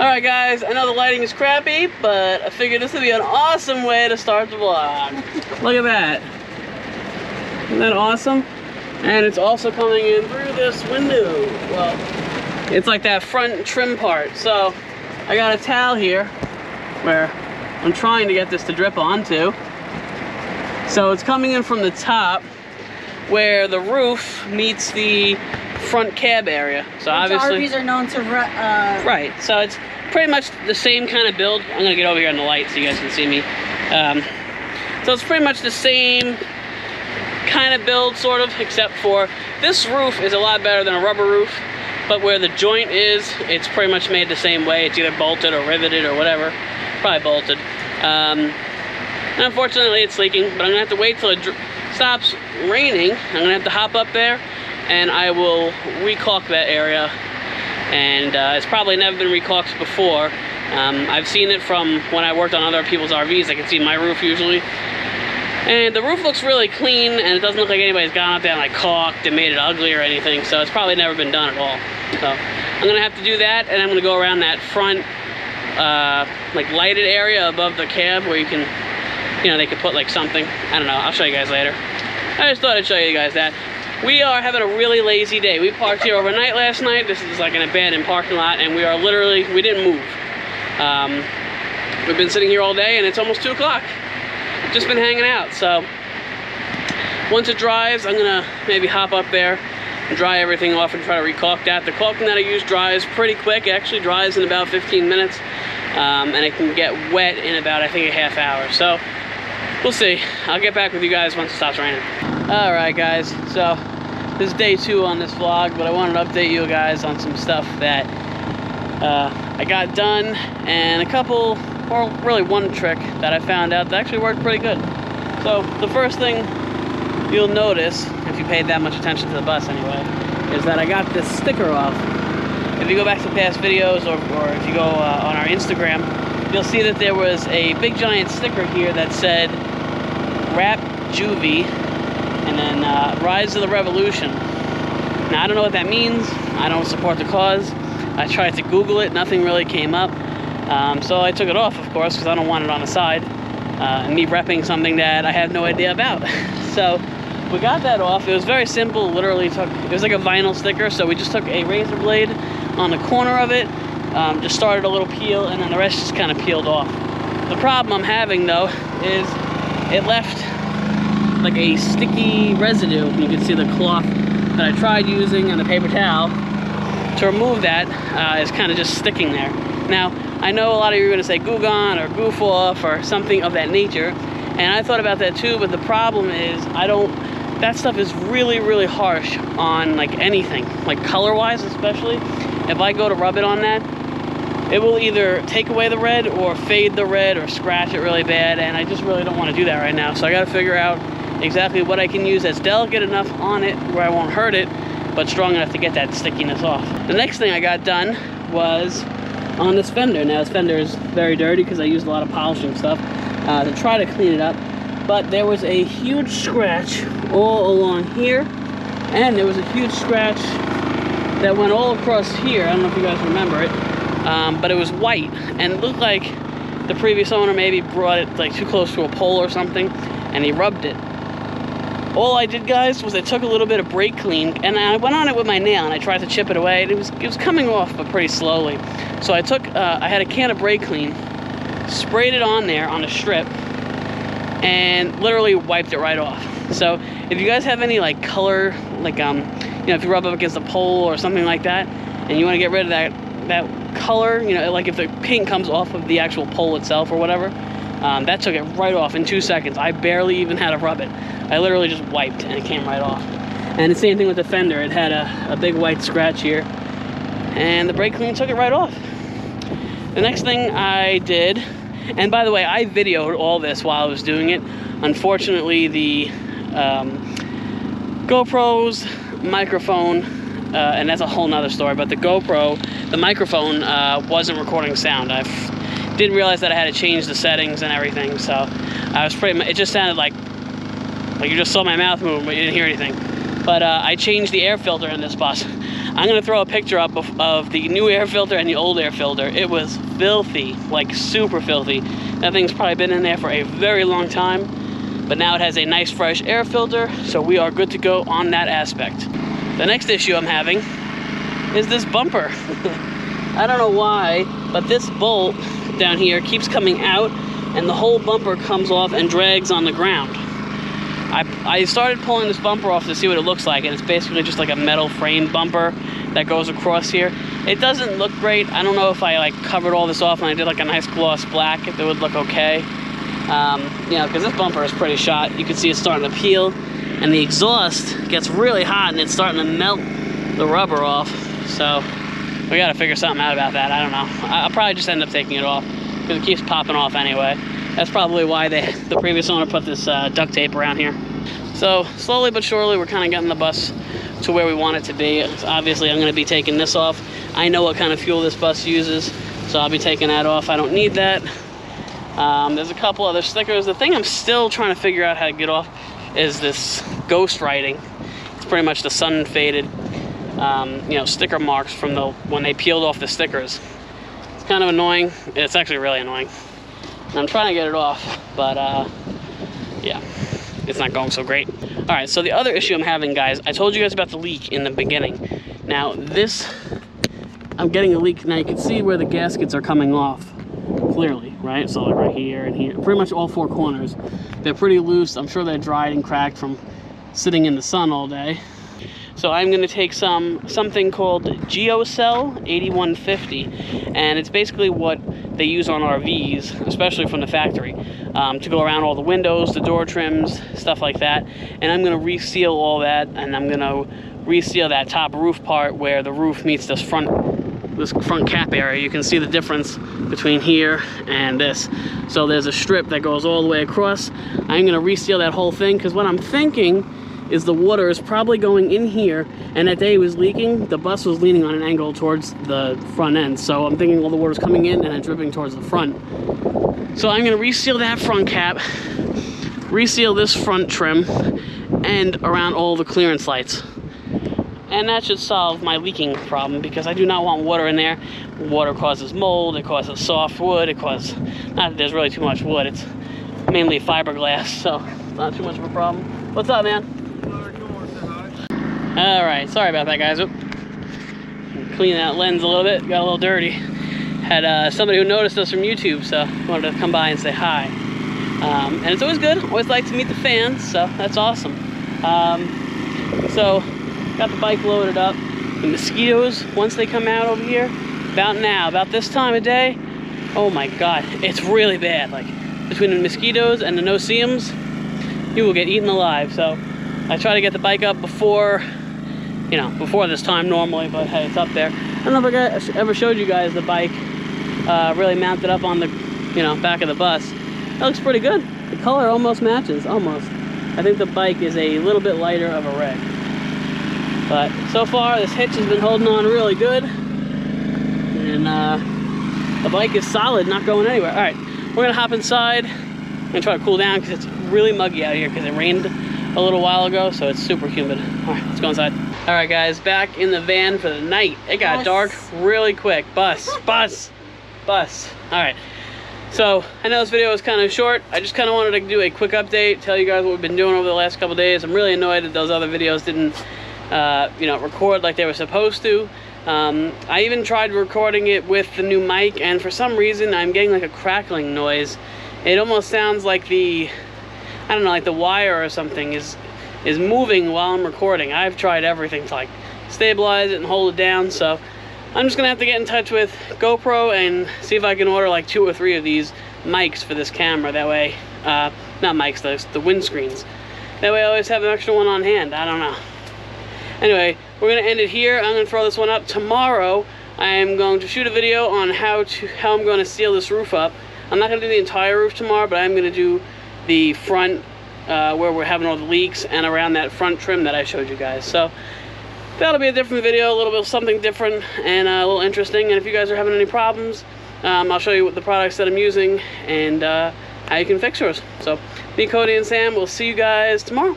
Alright guys, I know the lighting is crappy, but I figured this would be an awesome way to start the vlog. Look at that. Isn't that awesome? And it's also coming in through this window. Well, it's like that front trim part. So I got a towel here where I'm trying to get this to drip onto. So it's coming in from the top where the roof meets the front cab area. So obviously RVs are known to right. So it's pretty much the same kind of build. I'm gonna get over here on the light so you guys can see me. So it's pretty much the same kind of build, sort of, except for this roof is a lot better than a rubber roof. But where the joint is, it's pretty much made the same way. It's either bolted or riveted or whatever. Probably bolted. And unfortunately, it's leaking. But I'm gonna have to wait till it stops raining. I'm gonna have to hop up there, and I will recaulk that area. And it's probably never been recaulked before. I've seen it from when I worked on other people's RVs. I can see my roof usually. And the roof looks really clean, and it doesn't look like anybody's gone up there and like caulked and made it ugly or anything. So it's probably never been done at all. So I'm gonna have to do that, and I'm gonna go around that front like lighted area above the cab where you can, you know, they could put like something. I don't know, I'll show you guys later. I just thought I'd show you guys that. We are having a really lazy day. We parked here overnight last night. This is like an abandoned parking lot, and we are literally, we didn't move. We've been sitting here all day, and it's almost 2 o'clock. Just been hanging out. So once it dries, I'm gonna maybe hop up there and dry everything off and try to recaulk that. The caulking that I use dries pretty quick. It actually dries in about 15 minutes, and it can get wet in about, I think, a half hour. So we'll see. I'll get back with you guys once it stops raining. All right, guys. So this is day 2 on this vlog, but I wanted to update you guys on some stuff that I got done, and a couple, or really one trick that I found out that actually worked pretty good. So the first thing you'll notice, if you paid that much attention to the bus anyway, is that I got this sticker off. If you go back to past videos, or if you go on our Instagram, you'll see that there was a big giant sticker here that said Rap Juvie, and then Rise of the Revolution. Now I don't know what that means. I don't support the cause. I tried to Google it, nothing really came up. So I took it off, of course, because I don't want it on the side. And me repping something that I have no idea about. So we got that off. It was very simple. Literally it was like a vinyl sticker. So we just took a razor blade on the corner of it, just started a little peel, and then the rest just kind of peeled off. The problem I'm having though is it left like a sticky residue. You can see the cloth that I tried using and the paper towel to remove that is kind of just sticking there. Now, I know a lot of you are going to say Goo Gone or Goof Off or something of that nature, and I thought about that too, but the problem is that stuff is really, really harsh on like anything, like color-wise especially. If I go to rub it on that, it will either take away the red or fade the red or scratch it really bad, and I just really don't want to do that right now. So I got to figure out exactly what I can use that's delicate enough on it where I won't hurt it, but strong enough to get that stickiness off. The next thing I got done was on this fender. Now this fender is very dirty because I used a lot of polishing stuff to try to clean it up, but there was a huge scratch all along here, and there was a huge scratch that went all across here. I don't know if you guys remember it, but it was white, and it looked like the previous owner maybe brought it like too close to a pole or something, and he rubbed it. All I did, guys, was I took a little bit of brake clean, and I went on it with my nail, and I tried to chip it away, and it was coming off, but pretty slowly. So I took, I had a can of brake clean, sprayed it on there on a strip, and literally wiped it right off. So if you guys have any like color, like you know, if you rub up against a pole or something like that, and you want to get rid of that color, you know, like if the paint comes off of the actual pole itself or whatever, that took it right off in 2 seconds. I barely even had to rub it. I literally just wiped and it came right off. And the same thing with the fender. It had a big white scratch here, and the brake clean took it right off. The next thing I did, and by the way, I videoed all this while I was doing it. Unfortunately, the GoPro's microphone, and that's a whole nother story, but the GoPro, the microphone wasn't recording sound. I didn't realize that I had to change the settings and everything, so I was it just sounded like you just saw my mouth move, but you didn't hear anything. But I changed the air filter in this bus. I'm gonna throw a picture up of the new air filter and the old air filter. It was filthy, like super filthy. That thing's probably been in there for a very long time, but now it has a nice fresh air filter, so we are good to go on that aspect. The next issue I'm having is this bumper. I don't know why, but this bolt down here keeps coming out and the whole bumper comes off and drags on the ground. I started pulling this bumper off to see what it looks like, and it's basically just like a metal frame bumper that goes across here. It doesn't look great. I don't know if I like covered all this off and I did like a nice gloss black, if it would look okay. You know, because this bumper is pretty shot. You can see it's starting to peel, and the exhaust gets really hot and it's starting to melt the rubber off. So we got to figure something out about that. I don't know. I'll probably just end up taking it off because it keeps popping off anyway. That's probably why the previous owner put this duct tape around here. So slowly but surely we're kind of getting the bus to where we want it to be. Obviously I'm going to be taking this off. I know what kind of fuel this bus uses, so I'll be taking that off. I don't need that. There's a couple other stickers. The thing I'm still trying to figure out how to get off is this ghost writing. It's pretty much the sun faded you know, sticker marks from when they peeled off the stickers. It's kind of annoying. It's actually really annoying. And I'm trying to get it off, but yeah, it's not going so great. All right, so the other issue I'm having, guys, I told you guys about the leak in the beginning. Now this, I'm getting a leak. Now you can see where the gaskets are coming off clearly, right? So like right here and here, pretty much all four corners. They're pretty loose. I'm sure they're dried and cracked from sitting in the sun all day. So I'm going to take something called GeoCell 8150, and it's basically what they use on RVs, especially from the factory, to go around all the windows, the door trims, stuff like that. And I'm going to reseal all that, and I'm going to reseal that top roof part where the roof meets this front cap area. You can see the difference between here and this. So there's a strip that goes all the way across. I'm going to reseal that whole thing, because what I'm thinking is the water is probably going in here, and that day it was leaking, the bus was leaning on an angle towards the front end. So I'm thinking all the water's coming in and then dripping towards the front. So I'm gonna reseal that front cap, reseal this front trim, and around all the clearance lights. And that should solve my leaking problem, because I do not want water in there. Water causes mold, it causes soft wood, it causes, not that there's really too much wood, it's mainly fiberglass, so it's not too much of a problem. What's up, man? Alright, sorry about that, guys. Oop. Clean that lens a little bit, got a little dirty. Had somebody who noticed us from YouTube, so wanted to come by and say hi. And it's always good, always like to meet the fans, so that's awesome. So, got the bike loaded up. The mosquitoes, once they come out over here, about this time of day, oh my god, it's really bad. Like, between the mosquitoes and the no-see-ums, you will get eaten alive. So I try to get the bike up before, you know, before this time normally, but hey, it's up there. I don't know if I ever showed you guys the bike really mounted up on the, you know, back of the bus. It looks pretty good. The color almost matches, almost. I think the bike is a little bit lighter of a red. But so far, this hitch has been holding on really good. And the bike is solid, not going anywhere. All right, we're gonna hop inside and try to cool down, because it's really muggy out here because it rained a little while ago, so it's super humid. All right, let's go inside. All right, guys, back in the van for the night. It got dark really quick. Bus. All right, so I know this video was kind of short. I just kind of wanted to do a quick update, tell you guys what we've been doing over the last couple days. I'm really annoyed that those other videos didn't you know, record like they were supposed to. I even tried recording it with the new mic, and for some reason I'm getting like a crackling noise. It almost sounds like I don't know, like the wire or something is moving while I'm recording. I've tried everything to like stabilize it and hold it down, so I'm just gonna have to get in touch with GoPro and see if I can order like 2 or 3 of these mics for this camera. That way, not mics, the windscreens. That way I always have an extra one on hand. I don't know. Anyway, we're gonna end it here. I'm gonna throw this one up tomorrow. I am going to shoot a video on how I'm going to seal this roof up. I'm not gonna do the entire roof tomorrow, but I'm gonna do the front where we're having all the leaks, and around that front trim that I showed you guys. So that'll be a different video, a little bit of something different and a little interesting. And if you guys are having any problems, I'll show you what the products that I'm using and how you can fix yours. So me, Cody, and Sam will see you guys tomorrow.